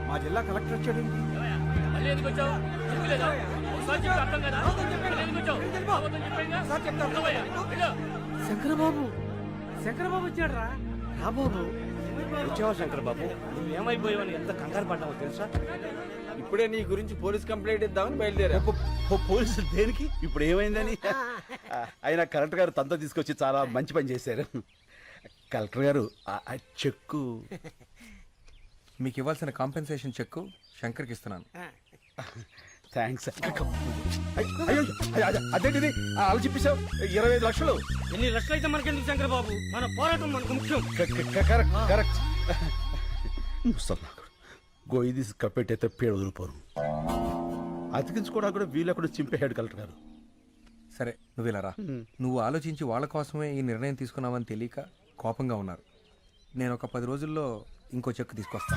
మా జిల్లా కలెక్టర్ వచ్చాడు. మళ్ళీ ఎందుకు వచ్చావు? చెప్పలేదా? ఒకసారి చెప్పి అర్థం కదా? మళ్ళీ ఎందుకు వచ్చావు? అబద్ధం చెప్పానుగా? వెళ్ళవయ్యా, వెళ్ళు. శంకరబాబు శంకరబాబు వచ్చాడు రా. రా బాబు. వచ్చావా శంకర్ బాబు? నువ్వు ఏమైపోయావని ఎంత కంగారు పడ్డావో తెలుసా? ఇప్పుడే నీ గురించి పోలీస్ కంప్లైంట్ ఇద్దామని బయలుదేరా. పోలీసులు దేనికి? ఇప్పుడు ఏమైందని? అయినా కలెక్టర్ గారు తనతో తీసుకొచ్చి చాలా మంచి పని చేశారు. కలెక్టర్ గారు ఆ చెక్కు మీకు ఇవ్వాల్సిన కాంపెన్సేషన్ చెక్కు శంకర్కి ఇస్తున్నాను. థ్యాంక్స్. అదేంటిది అలా చెప్పేశావు? 25 లక్షలు. ఎన్ని లక్షలు అయితే మనకెందుకు శంకర్ బాబు? మన పోరాటం మనకు ముఖ్యం. కరెక్ట్. గోయి తీసి కప్పెట్టయితే పేడ వదిలిపోరు. అతికించుకోవడానికి కూడా వీలెక్కడ చింపేశాడు కలెక్టర్ గారు. సరే నువ్వు ఇలా రా. నువ్వు ఆలోచించి వాళ్ళ కోసమే ఈ నిర్ణయం తీసుకున్నావని తెలియక కోపంగా ఉన్నారు. నేను ఒక 10 రోజుల్లో ఇంకో చెక్కు తీసుకొస్తా.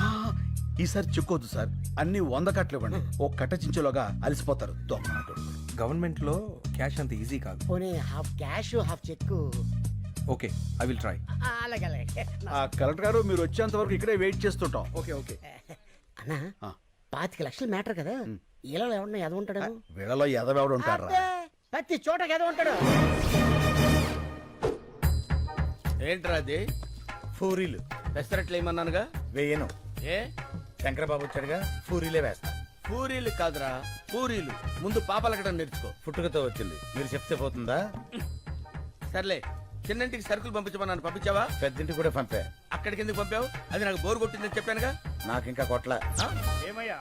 ఈసారి చెక్కొద్దు సార్, అన్ని 100 కట్టలు ఇవ్వండి. ఓ కట్ట చించేలోగా అలసిపోతారు. గవర్నమెంట్ లో క్యాష్ అంత ఈజీ కాదు. పోనీ half cash half cheque. Okay, I will try. అలాగే అలాగే. కలెక్టర్ గారు మీరు వచ్చేంత వరకు ఇక్కడే వెయిట్ చేస్తుంటాం. ఓకే. అన్నా 25 లక్షలు మ్యాటర్ కదా, ఇలా ఎవడన్నా ఎద ఉంటాడు? వీళ్ళలో ఎదవెవడు ఉంటారా? ప్రతి చోట ఎద ఉంటాడు. ఏంట్రా అది? పూరీలు పెసరట్లు ఏమన్నానుగా? వేయను. ఏ శంకరబాబు వచ్చాడుగా, పూరీలే వేస్తా. పూరీలు కాదురా, పూరీలు. ముందు పాపలకడం నేర్చుకో. పుట్టుకతో వచ్చింది, మీరు చెప్తే పోతుందా? సర్లే, చిన్నంటికి సరుకులు పంపించమన్నాను, పంపించావా? పెద్దింటి కూడా పంపా. అక్కడికి ఎందుకు పంపావు? అది నాకు బోరు కొట్టిందని చెప్పానుగా. నాకు ఇంకా కొట్ల. ఏమయ్యా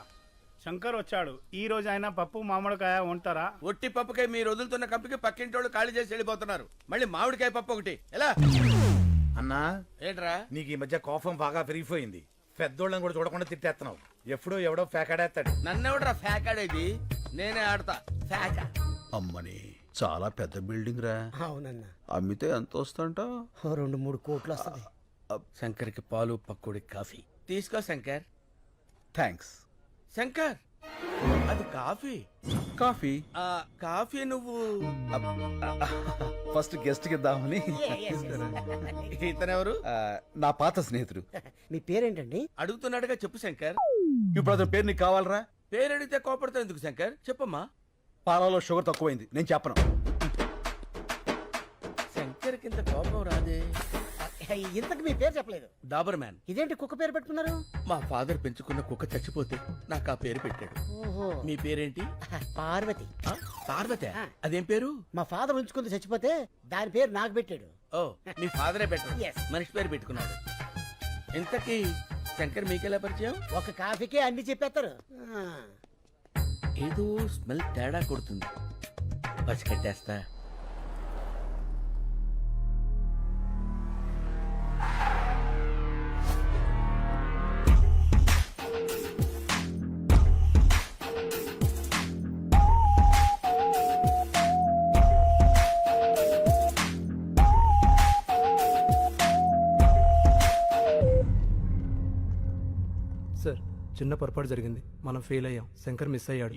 శంకర్ వచ్చాడు, ఈ రోజు ఆయన పప్పు మామిడికాయ ఉంటారా? ఒట్టి పప్పుకాయ మీరు వదులుతున్న కంపికి పక్కింటి వాళ్ళు ఖాళీ చేసి వెళ్ళిపోతున్నారు. మళ్ళీ మామిడికాయ పప్పు ఒకటి ఎలా? అన్నా ఏంట్రా? నీకు ఈ మధ్య కోపం బాగా పెరిగిపోయింది. పెద్దోళ్ళని కూడా చూడకుండా తిట్టేస్తున్నావు. ఎప్పుడో ఎవడో ఫేకాడేస్తాడు. నన్నెవడ్రా ఫ్యాకాడేది? నేనే ఆడతా ఫ్యాకా. అమ్మని చాలా పెద్ద బిల్డింగ్ రా. అవునన్నా, అమ్మితే ఎంత వస్తుంట? 2-3 కోట్లు వస్తుంది. శంకర్కి పాలు పక్కుడి కాఫీ తీసుకో శంకర్. థ్యాంక్స్. శంకర్, అది కాఫీ. కాఫీ కాఫీ నువ్వు ఫస్ట్ గెస్ట్ కి ఇద్దామని. ఇతనెవరు? నా పాత స్నేహితుడు. మీ పేరేంటండి? అడుగుతున్నాడుగా, చెప్పు శంకర్. ఇప్పుడు అతని పేరు నీకు కావాలరా? పేరు అడిగితే కోపడతావు ఎందుకు శంకర్? చెప్పమ్మా. పాలలో షుగర్ తక్కువైంది, నేను చెప్పను. శంకర్ కింద కోపం రాదే. ఇంతకు మీ పేరు చెప్పలేదు. డాబర్ మ్యాన్. ఇదేంటి కుక్క పేరు పెట్టుకున్నారు? మా ఫాదర్ పెంచుకున్న కుక్క చచ్చిపోతే నాకు ఆ పేరు పెట్టాడు. ఓహో. మీ పేరేంటి? పార్వతి. పార్వతి. అదేం పేరు? మా ఫాదర్ ఉంచుకుంది, చచ్చిపోతే దాని పేరు నాకు పెట్టాడు. ఓ, మీ ఫాదరే పెట్టాడు. Yes. మనిషి పేరు పెట్టుకున్నాడు. ఇంతకీ శంకర్ మీకెలా పరిచయం? ఒక కాఫీకే అన్ని చెప్పేస్తారు. ఏదో స్మెల్ తేడా కొడుతుంది, పసిగట్టేస్తా. సార్, చిన్న పొరపాటు జరిగింది, మనం ఫెయిల్ అయ్యాం. శంకర్ మిస్ అయ్యాడు.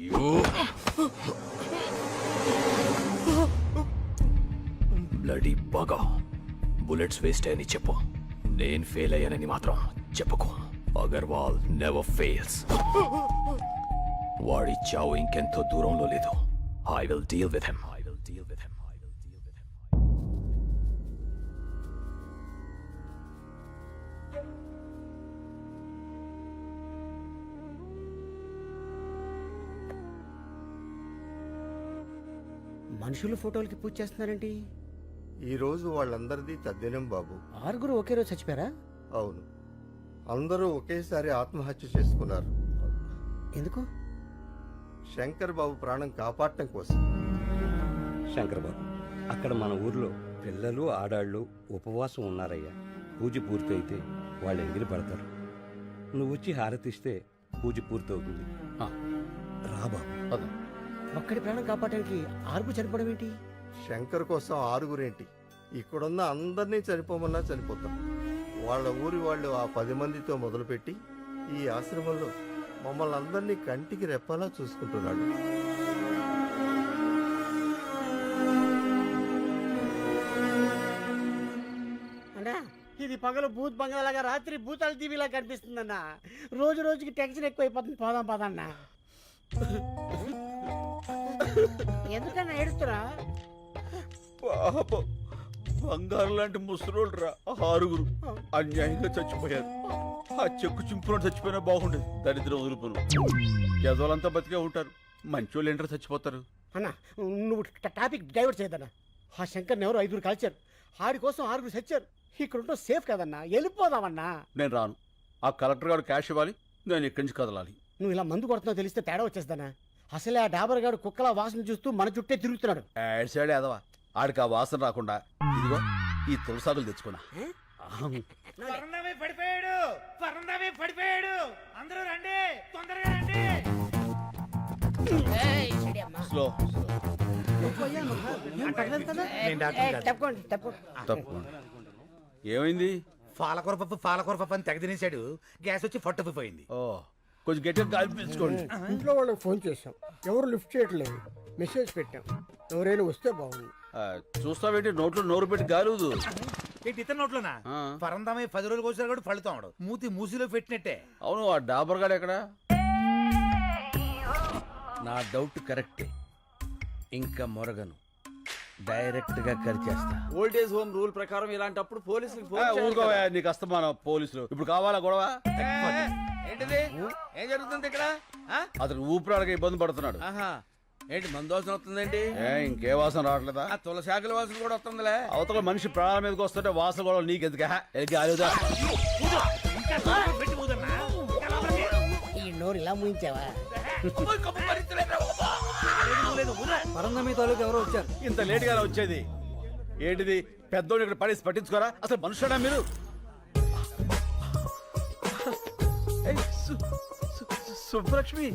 బ్లడీ బాగా బుల్లెట్స్ వేస్ట్ అని చెప్పు. నేను ఫెయిల్ అయ్యానని మాత్రం చెప్పుకో. Agarwal never fails. వాడి చావు ఇంకెంతో దూరంలో లేదు. I will deal with him. మనుషులు ఫోటోలకి పూజ చేస్తున్నారేంటి? ఈ రోజు వాళ్ళందరిది తద్దినం బాబు. 6 ఒకే రోజు చచ్చిపోయారా? అవును, అందరూ ఒకేసారి ఆత్మహత్య చేసుకున్నారు. ఎందుకు? శంకర్ బాబు ప్రాణం కాపాడటం కోసం. శంకర్ బాబు, అక్కడ మన ఊర్లో పిల్లలు ఆడాళ్ళు ఉపవాసం ఉన్నారయ్యా. పూజ పూర్తయితే వాళ్ళు ఎంగిలి పడతారు. నువ్వు వచ్చి హారతిస్తే పూజ పూర్తవుతుంది. రా బాబు. ఒక్కడి ప్రాణం కాపాడటానికి 6 చనిపోవడం ఏంటి? శంకర్ కోసం 6 ఇక్కడున్న అందరినీ చనిపోమన్నా చనిపోతాం. వాళ్ళ ఊరి వాళ్ళు ఆ 10 మందితో మొదలుపెట్టి ఈ ఆశ్రమంలో మమ్మల్ని అందరినీ కంటికి రెప్పలా చూసుకుంటున్నాడు. అన్నా, ఇది పగలు భూత్ బంగాలాగా రాత్రి భూతాల టీవీలా కనిపిస్తుందన్న. రోజు రోజుకి టెన్షన్ ఎక్కువైపోతుంది. పోదాం పదన్నా. ఎందుకన్నా ఏడుస్తురా? పాపం బంగారు లాంటి ముసలోళ్ళు రా 6 అన్యాయంగా చచ్చిపోయారు. ఆ చెక్కు చింపులో చచ్చిపోయినా బాగుండేది. దరిద్రం వదులుపును యజోలంతా బతికే ఉంటారు. మంచోళ్ళు ఏంటారు చచ్చిపోతారు. అన్న నువ్వు టాపిక్ డైవర్ట్ చేయదన్నా. ఆ శంకర్ని ఎవరు 5 కాల్చారు. ఆడి కోసం 6 చచ్చారు. ఇక్కడ ఉంటే సేఫ్ కదన్నా. వెళ్ళిపోదామన్నా. నేను రాను. ఆ కలెక్టర్ గారు క్యాష్ ఇవ్వాలి. నేను ఇక్కడి నుంచి కదలాలి. నువ్వు ఇలా మందు కొడుతున్నావు తెలిస్తే తేడా వచ్చేస్తానా? అసలే ఆ డాబర్ గారు కుక్కల వాసన చూస్తూ మన చుట్టే తిరుగుతున్నాడు. యాడ్ సైడ్ ఎదవా. ఆడికి ఆ వాసన రాకుండా ఇదిగో ఈ తులసాకులు తెచ్చుకున్నా. పడిపోయాడు, పడిపోయాడు. అందరూ రండి, తొందరగా రండి. స్లో తప్పకోండి తప్పకుండా. ఏమైంది? పాలకూర పప్పు అని తెగ తినేశాడు. గ్యాస్ వచ్చి ఫట్టుకుపోయింది. ఓ కొంచెం గట్టిగా గాలి పీల్చుకోండి. ఇంట్లో వాళ్ళకి ఫోన్ చేశాం. ఎవరు లిఫ్ట్ చేయట్లేదు. మెసేజ్ పెట్టాం. ఎవరైనా వస్తే బాగుంది. చూస్తావేంటి? నోట్లో నోరు పెట్టి గాలుదు. ఏంటి ఇతర నోట్లోనా? పరందామై 10 రోజులు కోసారు కూడా ఫలితాడు. మూతి మూసిలో పెట్టినట్టే. అవును, ఆ డాబర్ గాడు ఎక్కడ? నా డౌట్ కరెక్టే. ఇంకా మొరగను, డైరెక్ట్ గా కరిచేస్తా. ఓల్డేజ్ హోమ్ రూల్ ప్రకారం ఇలాంటప్పుడు పోలీసులకు ఊరుకోవా, నీకు అస్తమానం పోలీసులు. ఇప్పుడు కావాలా గొడవ? ఏంటిది? ఏం జరుగుతుంది ఇక్కడ? అతను ఊపిరాడగా ఇబ్బంది పడుతున్నాడు. ఆహా, ఏంటి మందోసన వస్తుందేంటి? ఇంకే వాసన రావట్లేదా? ఆ తులసాకుల వాసన కూడా వస్తుందిలే. అవతల మనిషి ప్రాణాల మీదకి వస్తుంటే వాసన కూడా నీకెందుకు? ఈ నోరు ఇలా ముయించావా? ఇంత లేట్ గానే వచ్చేది ఏంటిది? పెద్దోడు ఇక్కడ పడేసి పట్టించుకోరా? అసలు మనుషుడా మీరు? సుబ్బలక్ష్మి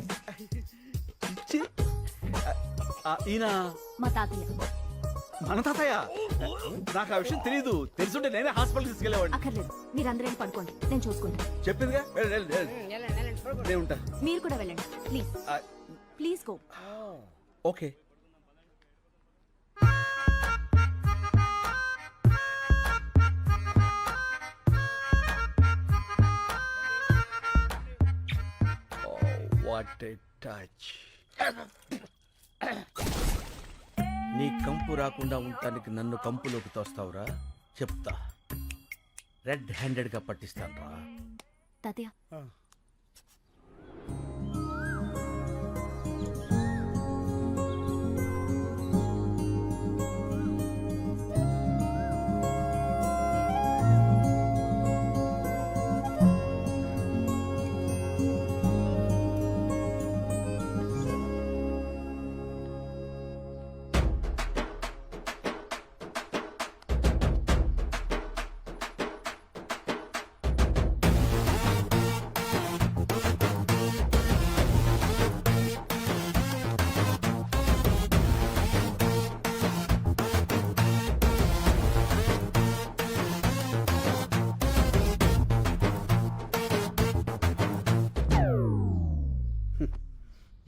ఈయన మా తాతయ్య. మన తాతయ్య? నాకు ఆ విషయం తెలీదు. తెలుసుంటే నేనే హాస్పిటల్ తీసుకెళ్లేవాడిని. అక్కర్లేదు, మీరందరూ పడుకోండి, నేను చూసుకుంటాను. చెప్పిందిగా, నేను ఉంటా. మీరు కూడా వెళ్ళండి please. Please go. Okay. What a touch. నీ కంపు రాకుండా ఉండటానికి నన్ను కంపులోకి తోస్తావురా? చెప్తా. రెడ్ హ్యాండెడ్ గా పట్టిస్తాను రా. తాతయ్య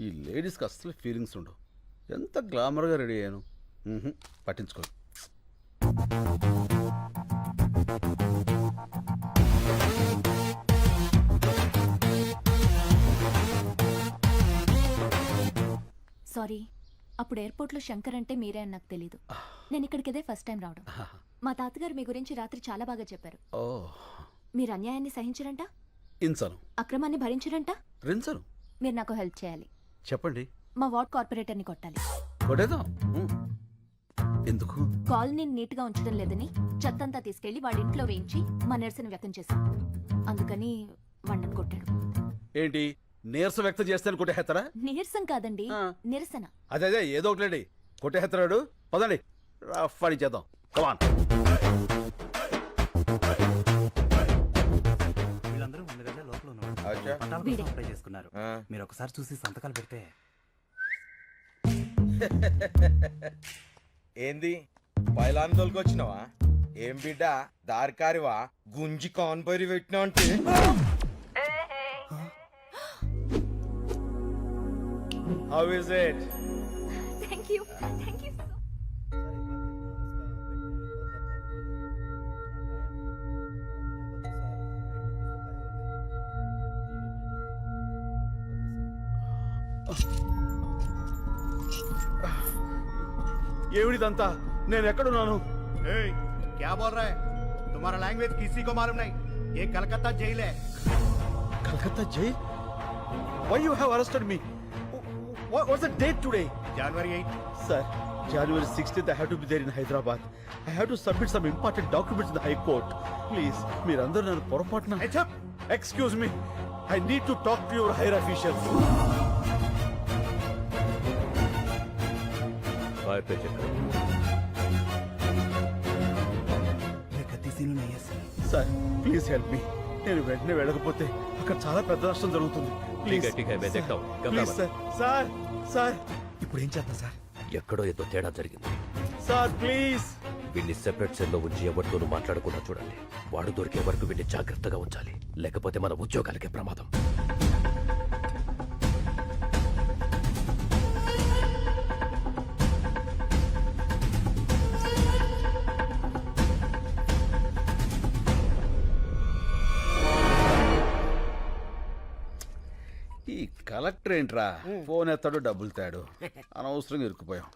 ఈ లేడీస్కి అస్సలు ఫీలింగ్స్ ఉండవు. ఎంత గ్లామర్గా రెడీ అయ్యాను. పట్టించుకో. సారీ, అప్పుడు ఎయిర్పోర్ట్లో శంకర్ అంటే మీరే అని నాకు తెలీదు. నేను ఇక్కడికి ఇదే ఫస్ట్ టైం రావడం. మా తాతగారు మీ గురించి రాత్రి చాలా బాగా చెప్పారు. ఓ, మీరు అన్యాయాన్ని సహించరంట, ఇంచను. అక్రమాన్ని భరించరంట. రించను. మీరు నాకు హెల్ప్ చేయాలి. చెప్పండి. మా వార్డ్ కార్పొరేటర్ని కొట్టాలి. కొట్టేద్దాం. ఎందుకు? కాలనీని నీట్గా ఉంచడం లేదని చెత్తంతా తీసుకెళ్లి వాడి ఇంట్లో వేయించి మా నిరసన వ్యక్తం చేశాం. అందుకని వండను కొట్టాడు. ఏంటి నీరసం వ్యక్తం చేస్తే కొట్టేస్తారా? నీరసం కాదండి, నిరసన. అదే ఏదో ఒకటి కొట్టేస్తాడు. పదండి, రఫ్ అని చేద్దాం. కమాన్. వీళ్ళందరూ ముందుగానే లోపల ఉన్నారు. వీడే. అప్లై చేసుకున్నారు. మీరు ఒకసారి చూసి సంతకాలు పెడితే. ఏంది పైలాన్ తోలుకొచ్చినావా? ఏం బిడ్డ దారికారివా? గుంజి కాన్పరి పెట్టినా అంటే how is it? Thank you, thank you. ఏమిడిదంతా? నేను ఎక్కడున్నాను? क्या बोल रहा है? तुम्हारा लैंग्वेज किसी को मालूम नहीं. ये कलकत्ता जेल है. Calcutta jail? Why you have arrested me? What's the date today? January 8. Sir, January 16th I have to be there in Hyderabad. I have to submit some important documents in the High Court. Please, మీరందరూ నన్ను పొరపాటున... Excuse me. I need to talk to your higher officials. Sir, please help me. నేను వెంటనే వెళ్ళకపోతే అక్కడ చాలా పెద్ద నష్టం జరుగుతుంది. Please sir. సార్ సార్ ఇప్పుడు ఏం చేద్దాం సార్? ఎక్కడో ఏదో తేడా జరిగింది సార్, ప్లీజ్. వీడిని సెపరేట్ సెల్లో ఉంచి ఎవరితోనూ మాట్లాడకుండా చూడండి. వాడు దొరికే వరకు వీడిని జాగ్రత్తగా ఉంచాలి, లేకపోతే మన ఉద్యోగాలకే ప్రమాదం. ఈ కలెక్టర్ ఏంట్రా ఫోన్ ఎత్తాడు, డబ్బులు తాడు. అనవసరంగా ఇరుక్కుపోయాం.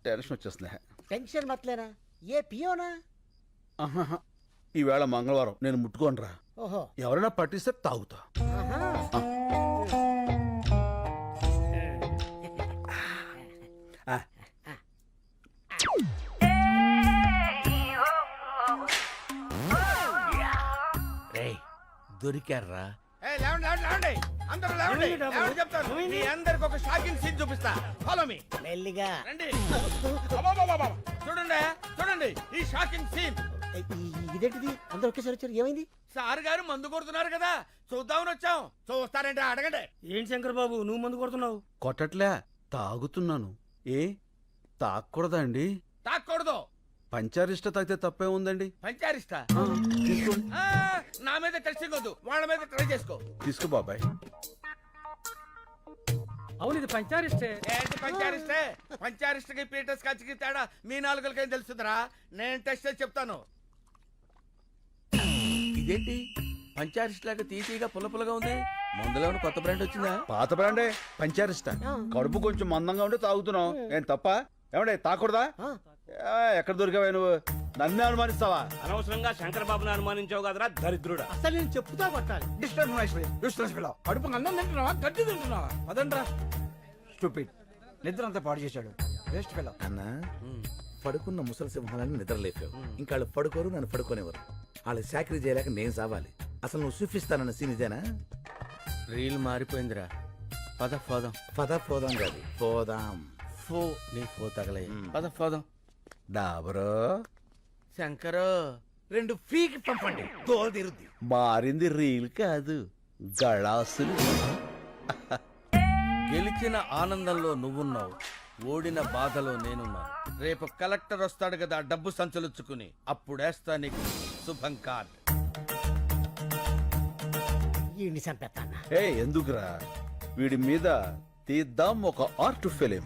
టెన్షన్ వచ్చేస్తుంది. టెన్షన్ మत लेना. ये पियो ना. ఆహాహా. ఈవేళ మంగళవారం, నేను ముట్టుకోనరా. ఓహో. ఎవరైనా పట్టిస్తే తాగుతా. రేయ్, దొరికారా? అందరూ లేవండి. లేవండి చెప్తాను. మీ అందరికి ఒక షాకింగ్ సీన్ చూపిస్తా. Follow me. మెల్లిగా. రండి. అబ్బబ్బబ్బబ్బ. చూడండి చూడండి ఈ షాకింగ్ సీన్. ఇదేంటిది? అందరూ ఒకేసారి వచ్చారు. ఏమైంది? సార్ గారు మందు కొడుతున్నారు కదా, చూద్దామని వచ్చాం. చూస్తారంటే అడగండి. ఏంటి శంకర్ బాబు నువ్వు మందు కొడుతున్నావు? కొట్టట్లే, తాగుతున్నాను. ఏ తాగకూడదా అండి? తాక్కూడదు. పంచారిష్ట తాగితే తప్పే ఉందండి. పంచారిస్తా? నా మీద టెస్టింగ్ వద్దు, వాళ్ళ మీద ట్రై చేసుకో. తీసుకో బాబాయ్. అవును ఇది పంచారిస్టే. ఏంటి పంచారిస్టే? పంచారిస్ట్కి పీటర్స్ కచ్చికి తేడా మీ నాలుగులకేం తెలుస్తుందిరా? నేను టెస్ట్ చేసి చెప్తాను. ఇదేంటి పంచారిస్ట్ లాగా తీసిగా పుల్ల పుల్లగా ఉంది? మందులో ఉన్న కొత్త బ్రాండ్ వచ్చిందా? పాత బ్రాండే పంచారిష్ట. కడుపు కొంచెం మందంగా ఉంటే తాగుతున్నావు. ఏం తప్ప? ఏమంటే తాకూడదా? ఎక్కడ దొరికావా నువ్వు? నన్నే అనుమానిస్తావా? అనవసరంగా శంకర్ బాబుని అనుమానించావు కదరా దరిద్రుడా. అసలు నేను చెప్తా కొట్టాలి. కడుపు అన్నం తింటున్నావా, గడ్డి తింటున్నావా? అదండ్రా స్టూపిడ్. నిద్ర అంతా పాడు చేశాడు. Waste fellow. అన్నా, పడుకున్న ముసలి సింహాలని నిద్ర లేపావు. ఇంకా వాళ్ళు పడుకోరు, నన్ను పడుకోనివ్వరు. వాళ్ళు చాకరీ చేయలేక నేను సావాలి. అసలు నువ్వు చూపిస్తానన్న సీన్ ఇదేనా? రీల్ మారిపోయిందిరా. పద పోదాం. పద పోదాం కాదు, పోదాం. ఫో నీ ఫో తగలే. పద పోదాం. డాబరో శంకరు, 2 ఫ్రీకి పంపండి, తోలు తీరుద్ది. మారింది రీల్ కాదు, గళాసులు. గెలిచిన ఆనందంలో నువ్వున్నావు, ఓడిన బాధలో నేనున్నాను. రేపు కలెక్టర్ వస్తాడు కదా డబ్బు సంచలుచ్చుకుని, అప్పుడేస్తా నీకు శుభం కార్డ్. ఈ నిజం పెత్తన్నా. ఎందుకురా? వీడి మీద తీద్దాం ఒక ఆర్ట్ ఫిలిం.